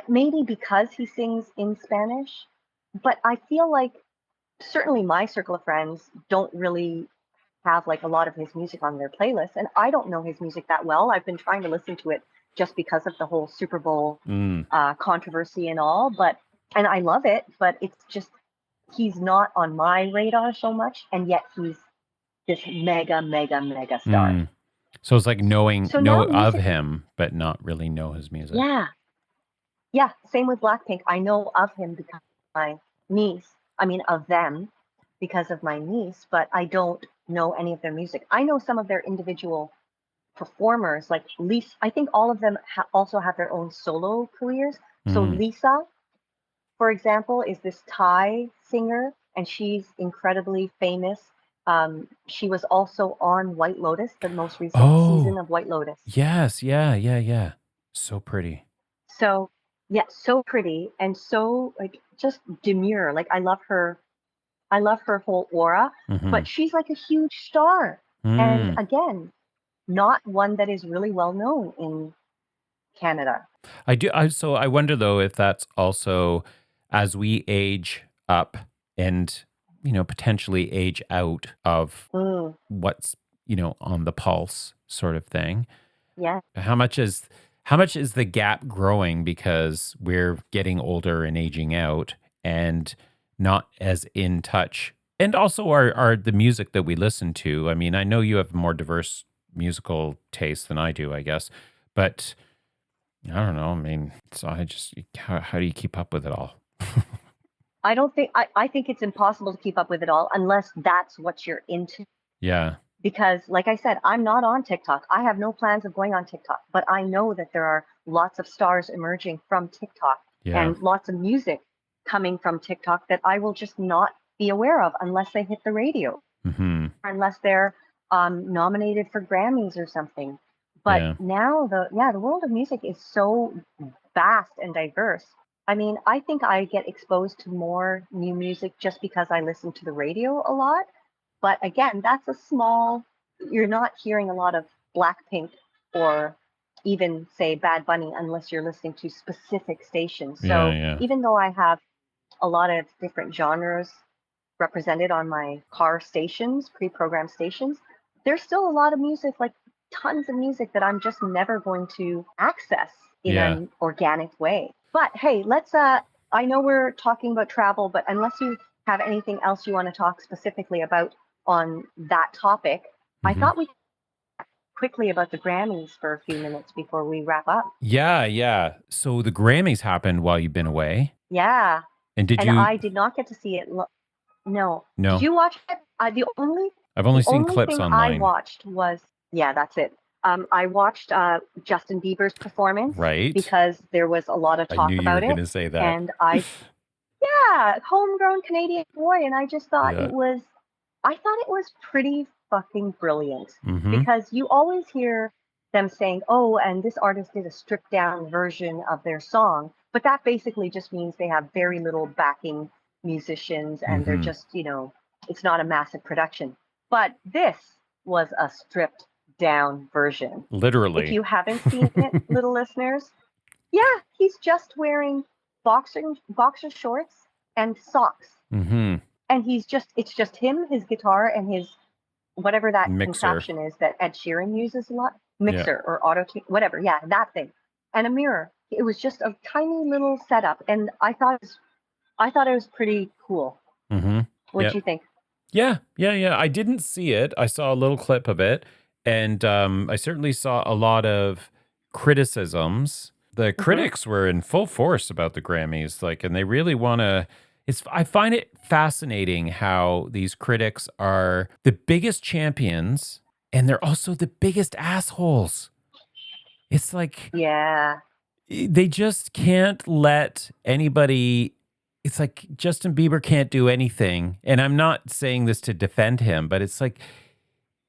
maybe because he sings in Spanish, but I feel like certainly my circle of friends don't really have like a lot of his music on their playlist, and I don't know his music that well. I've been trying to listen to it just because of the whole Super Bowl
Mm.
controversy and all, but and I love it, but it's just he's not on my radar so much, and yet he's this mega, mega, mega star.
Mm. So it's like
So
know
now
of
music,
him, but not really know his music.
yeah, yeah, same with Blackpink. I know of him because of my niece. I mean, of them because of my niece, but I don't know any of their music. I know some of their individual performers, like Lisa. I think all of them also have their own solo careers. So
Mm.
Lisa, for example, is this Thai singer, and she's incredibly famous. She was also on White Lotus, the most recent season
Oh,
of White Lotus.
yes. Yeah, yeah, yeah. So pretty.
So yeah, so pretty and so like just demure. Like I love her whole aura, but
Mhm.
she's like a huge star. And
Mm.
again, not one that is really well known in Canada.
So I wonder though if that's also as we age up and, potentially age out of
Mm,
what's, on the pulse sort of thing.
yeah.
How much is the gap growing because we're getting older and aging out and not as in touch? And also our the music that we listen to. I mean, I know you have more diverse musical taste than I do, I guess. But I don't know. I mean, so how do you keep up with it all?
I think it's impossible to keep up with it all unless that's what you're into.
Yeah.
Because like I said, I'm not on TikTok. I have no plans of going on TikTok, but I know that there are lots of stars emerging from TikTok
Yeah.
and lots of music coming from TikTok that I will just not be aware of unless they hit the radio,
Mhm.
unless they're nominated for Grammys or something. But
Yeah.
now the world of music is so vast and diverse. I mean, I think I get exposed to more new music just because I listen to the radio a lot. But again, that's a small, you're not hearing a lot of Blackpink or even say Bad Bunny unless you're listening to specific stations.
Yeah,
So
yeah.
even though I have a lot of different genres represented on my car stations, pre-programmed stations, there's still a lot of music, like tons of music that I'm just never going to access in
Yeah.
an organic way. But hey, let's I know we're talking about travel, but unless you have anything else you want to talk specifically about on that topic, I
Hmm.
thought we could quickly about the Grammys for a few minutes before we wrap up.
Yeah, yeah. So the Grammys happened while you've been away.
Yeah,
And did
and
you?
I did not get to see it. No. Did
No,
you watch it?
I've only
The
seen
only
clips
thing I
online.
watched was, yeah, that's it. I watched Justin Bieber's performance
Right.
because there was a lot of
I knew
talk
you were
about
going
it,
to say that.
and yeah, homegrown Canadian boy, and I just thought
Yeah.
I thought it was pretty fucking brilliant
Hmm.
because you always hear them saying, "Oh, and this artist did a stripped down version of their song," but that basically just means they have very little backing musicians and they're
Hmm.
just, it's not a massive production. But this was a stripped down version. If
Literally.
you haven't seen it, little listeners, yeah, he's just wearing boxer shorts and socks,
Hmm.
and it's just him, his guitar, and his whatever that
Mixer.
contraption is that Ed Sheeran uses a lot,
Yeah.
mixer or auto tune, whatever. Yeah, that thing, and a mirror. It was just a tiny little setup, and I thought it was pretty cool.
Hmm.
What'd
Yeah.
you think?
Yeah. Yeah. Yeah. I didn't see it. I saw a little clip of it, and I certainly saw a lot of criticisms. The
Hmm.
critics were in full force about the Grammys, like, and they really want to. It's. I find it fascinating how these critics are the biggest champions, and they're also the biggest assholes. It's like
Yeah,
they just can't let anybody. It's like Justin Bieber can't do anything. And I'm not saying this to defend him, but it's like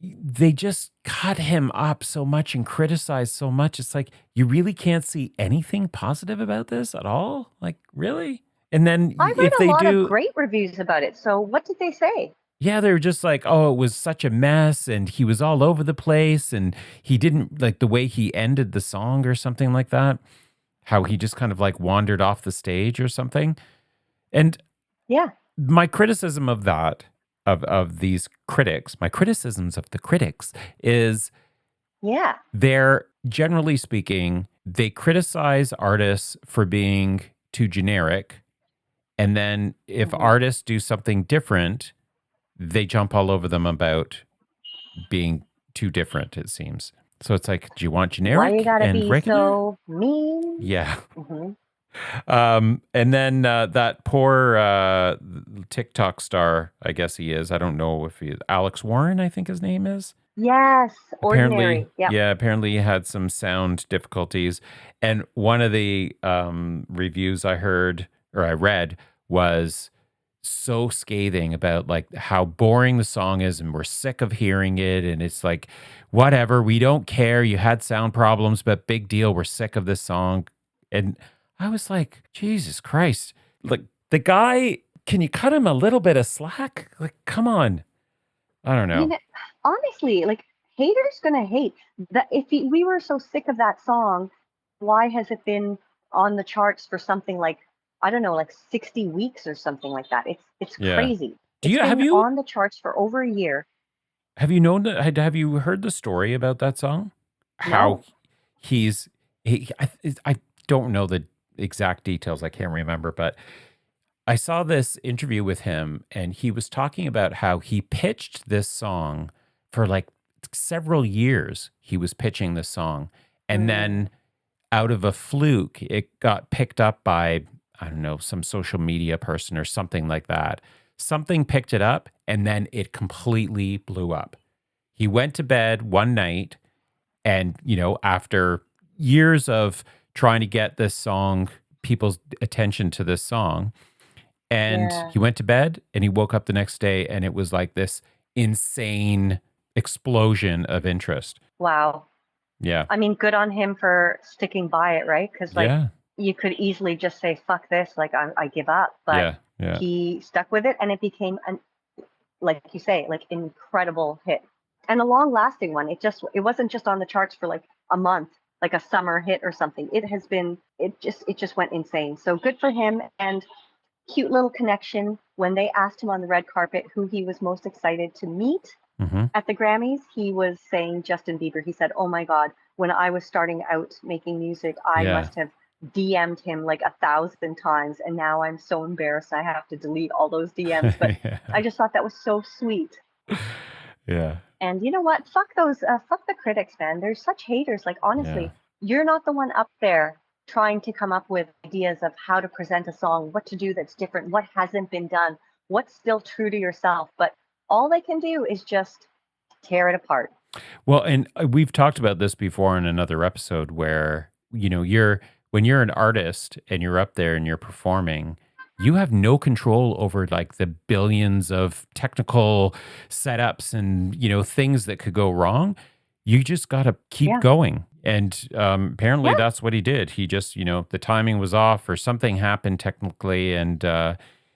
they just cut him up so much and criticize so much. It's like you really can't see anything positive about this at all. Like, really? And then
I read
if
a
they
lot of
do,
great reviews about it. So what did they say?
yeah, they're just like, oh, it was such a mess and he was all over the place and he didn't like the way he ended the song or something like that. How he just kind of like wandered off the stage or something. And
Yeah,
my criticism of that, of these critics, my criticisms of the critics is
yeah,
they're generally speaking, they criticize artists for being too generic. And then if
hmm,
artists do something different, they jump all over them about being too different, it seems. So it's like, do you want
why you
generic
gotta
and
be
regular?
so mean?
Yeah.
Hmm.
And then that poor TikTok star, I guess he is. I don't know if he Alex Warren, I think his name is.
Yes,
Apparently,
ordinary. Yep.
yeah, apparently he had some sound difficulties. And one of the reviews I heard or I read was so scathing about like how boring the song is and we're sick of hearing it. And it's like, whatever, we don't care. You had sound problems, but big deal. We're sick of this song. And I was like, Jesus Christ. Like the guy, can you cut him a little bit of slack? Like, come on. I don't
You
know.
know, honestly, like haters gonna hate that. We were so sick of that song, why has it been on the charts for something like, I don't know, like 60 weeks or something like that? It's
Yeah.
crazy.
Do
It's
you
been on the charts for over a year.
have you known that have you heard the story about that song? How
No.
he's he I don't know the exact details. I can't remember, but I saw this interview with him and he was talking about how he pitched this song for like several years. He was pitching this song and
Mm,
then out of a fluke it got picked up by I don't know, some social media person or something like that. Something picked it up and then it completely blew up. He went to bed one night and, after years of trying to get this song, people's attention to this song, and
yeah.
he went to bed and he woke up the next day and it was like this insane explosion of interest.
Wow.
Yeah.
I mean, good on him for sticking by it, right? Because like
Yeah.
you could easily just say fuck this, like I give up, but
Yeah. Yeah.
he stuck with it, and it became an, like you say, like incredible hit and a long lasting one. It wasn't just on the charts for like a month, like a summer hit or something. It just went insane. So good for him. And cute little connection. When they asked him on the red carpet who he was most excited to meet
Mm-hmm.
at the Grammys, he was saying Justin Bieber. He said, "Oh my God, when I was starting out making music, I
Yeah.
must have DM'd him like 1,000 times, and now I'm so embarrassed I have to delete all those DMs." But
Yeah.
I just thought that was so sweet.
Yeah.
And you know what? Fuck the critics, man. There's such haters. Like,
Yeah.
honestly, you're not the one up there trying to come up with ideas of how to present a song, what to do that's different, what hasn't been done, what's still true to yourself. But all they can do is just tear it apart.
Well, and we've talked about this before in another episode where, when you're an artist and you're up there and you're performing, you have no control over like the billions of technical setups and, things that could go wrong. You just got to keep
Yeah.
going. And apparently
Yeah.
that's what he did. He just, the timing was off or something happened technically. And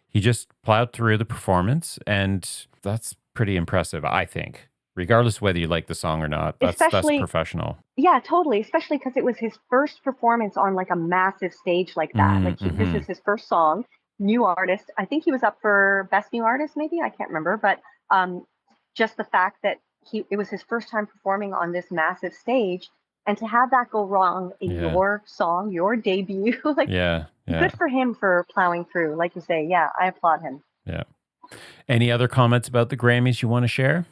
he just plowed through the performance. And that's pretty impressive, I think. Regardless of whether you like the song or not, that's
Especially,
professional.
yeah, totally. Especially because it was his first performance on like a massive stage like that. Like, this
Mm-hmm.
is his first song, new artist. I think he was up for Best New Artist, maybe. I can't remember. But just the fact that it was his first time performing on this massive stage, and to have that go wrong in
Yeah.
your song, your debut, like,
Yeah.
good for him for plowing through. Like you say, yeah, I applaud him.
Yeah. Any other comments about the Grammys you want to share?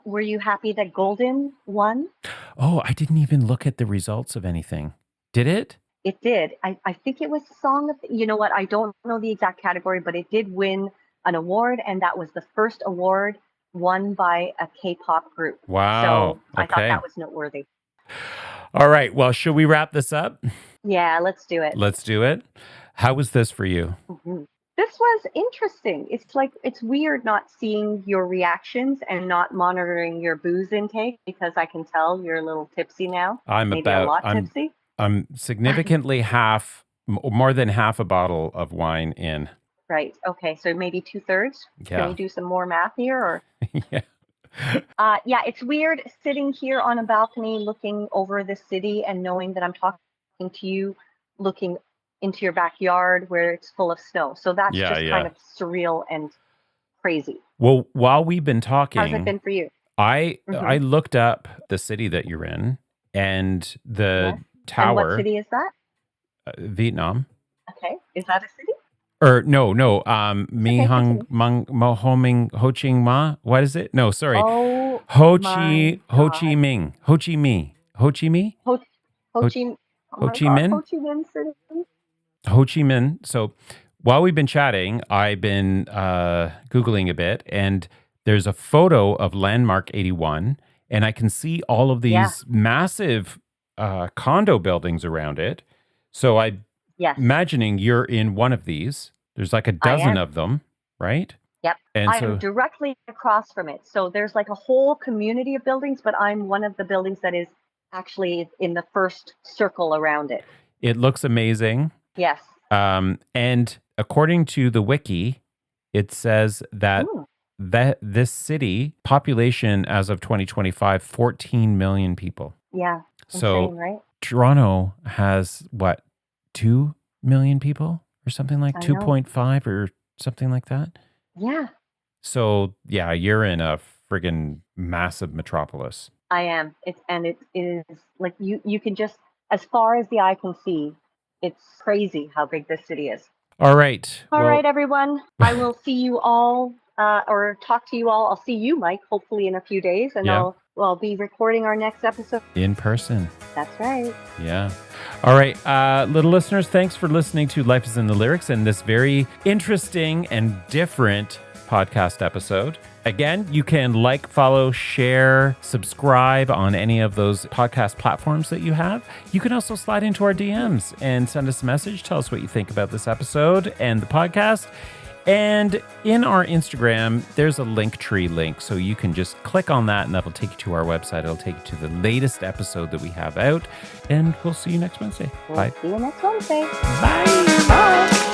Were you happy that Golden won?
Oh, I didn't even look at the results of anything. Did it?
It did. I think it was Song of, you know what? I don't know the exact category, but it did win an award, and that was the first award won by a K-pop group.
Wow.
So I thought that was noteworthy.
All right. Well, should we wrap this up?
Yeah, let's do it.
Let's do it. How was this for you?
Mm-hmm. This was interesting. It's weird not seeing your reactions and not monitoring your booze intake, because I can tell you're a little tipsy now. Maybe a lot tipsy.
I'm significantly more than half a bottle of wine in.
Right. Okay. So maybe 2/3.
Yeah.
Can we do some more math here? Or
Yeah.
yeah, it's weird sitting here on a balcony looking over the city and knowing that I'm talking to you, looking into your backyard where it's full of snow. So that's just kind of surreal and crazy.
Well, while we've been talking,
how's it been for you?
I looked up the city that you're in and the tower.
And what city is that?
Vietnam.
Okay. Is that a city?
Or no. Mi Hung Mung Mo Ho Ming Ho Chi Ma. What is it? No, sorry.
Oh,
Ho Chi Minh. Ho Chi Minh.
Ho Chi Minh City.
Ho Chi Minh. So while we've been chatting, I've been Googling a bit, and there's a photo of Landmark 81, and I can see all of these massive condo buildings around it. So I'm imagining you're in one of these. There's like a dozen of them, right?
Yep.
And
I'm directly across from it. So there's like a whole community of buildings, but I'm one of the buildings that is actually in the first circle around it.
It looks amazing.
Yes.
And according to the wiki, it says that this city population as of 2025, 14 million people.
Yeah.
So
insane, right?
Toronto has what, 2 million people or something like 2.5 or something like that.
Yeah.
So yeah, you're in a friggin' massive metropolis.
I am. It is like you can just, as far as the eye can see, it's crazy how big this city is.
All right.
All right, everyone. I will see you all or talk to you all. I'll see you, Mike, hopefully in a few days, and I'll be recording our next episode
in person.
That's right.
Yeah. All right. Little listeners, thanks for listening to Life is in the Lyrics and this very interesting and different podcast episode. Again, you can like, follow, share, subscribe on any of those podcast platforms that you have. You can also slide into our DMs and send us a message. Tell us what you think about this episode and the podcast. And in our Instagram, there's a Linktree link. So you can just click on that and that'll take you to our website. It'll take you to the latest episode that we have out. And we'll see you next Wednesday. Bye.
See you next Wednesday.
Bye.
Bye.